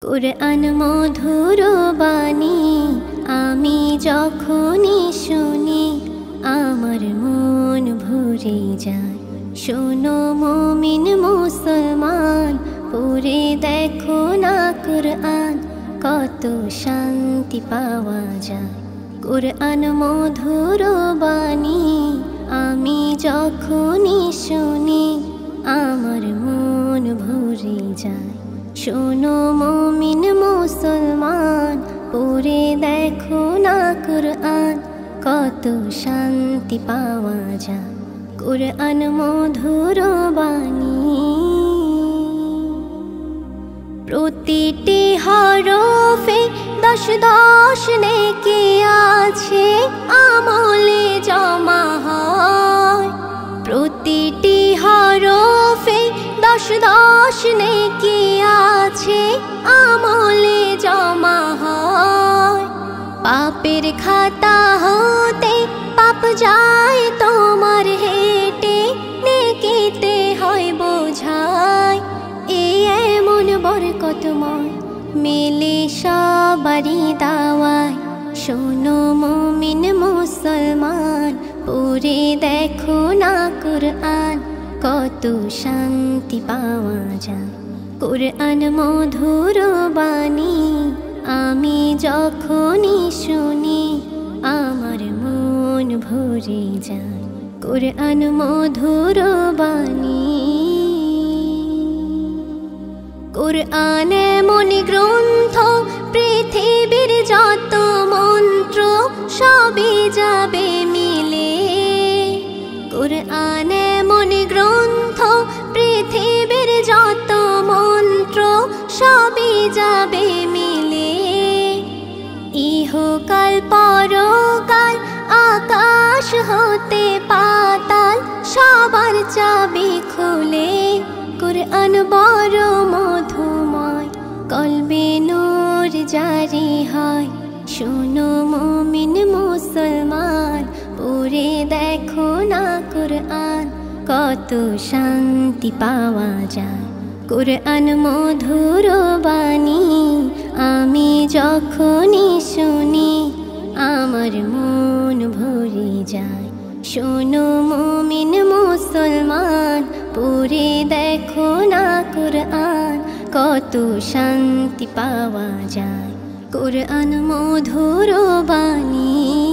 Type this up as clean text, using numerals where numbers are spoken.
কুরআন মধুর বাণী আমি যখনই শুনি আমার মন ভরে যায়। শোনো মুমিন মুসলমান, পড়ে দেখো না কুরআন, কত শান্তি পাওয়া যায়। কুরআন মধুর বাণী আমি যখনই শুনি আমার মন ভরে যায়। শোনো মুমিন মুসলমান, পড়ে দেখো না কুরআন, কত শান্তি পাওয়া যায়। কুরআন মধুর বাণী প্রতিটি হরফে 10 নেকি আছে, আমলে জমা হয়। প্রতিটি হরফে 10 নেকি আছে, আমলে জমা হয়। পাপের খাতা হতে পাপ যায় তোমার হেঁটে, নেকিতে হয় বোঝায়। এমন বরকতময় মেলে সবারই দাওয়ায়। শোনো মুমিন মুসলমান, পড়ে দেখো না কুরআন, কত শান্তি পাওয়া যায়। কুরআন মধুর বাণী আমি যখনই শুনি আমার মন ভরে যায়। কুরআন মধুর বাণী কুরআন এমন গ্রন্থ, পৃথিবীর যত মন্ত্র সবই যাবে মিলে। কুরআন এমন গ্রন্থ, পৃথিবীর যত মন্ত্র সবই যাবে মিলে। ইহকাল পরকাল আকাশ হতে পাতাল, সবার চাবি খুলে। কুরআন বড় মধুময়, কলবে নূর জারি হয়। শোনো মুমিন মুসলমান, পড়ে দেখো না কুরআন, কত শান্তি পাওয়া যায়। কুরআন মধুর বাণী আমি যখনই শুনি আমার মন ভরে যায়। শোনো মুমিন মুসলমান, পড়ে দেখো না কুরআন, কত শান্তি পাওয়া যায়। কুরআন মধুর বাণী।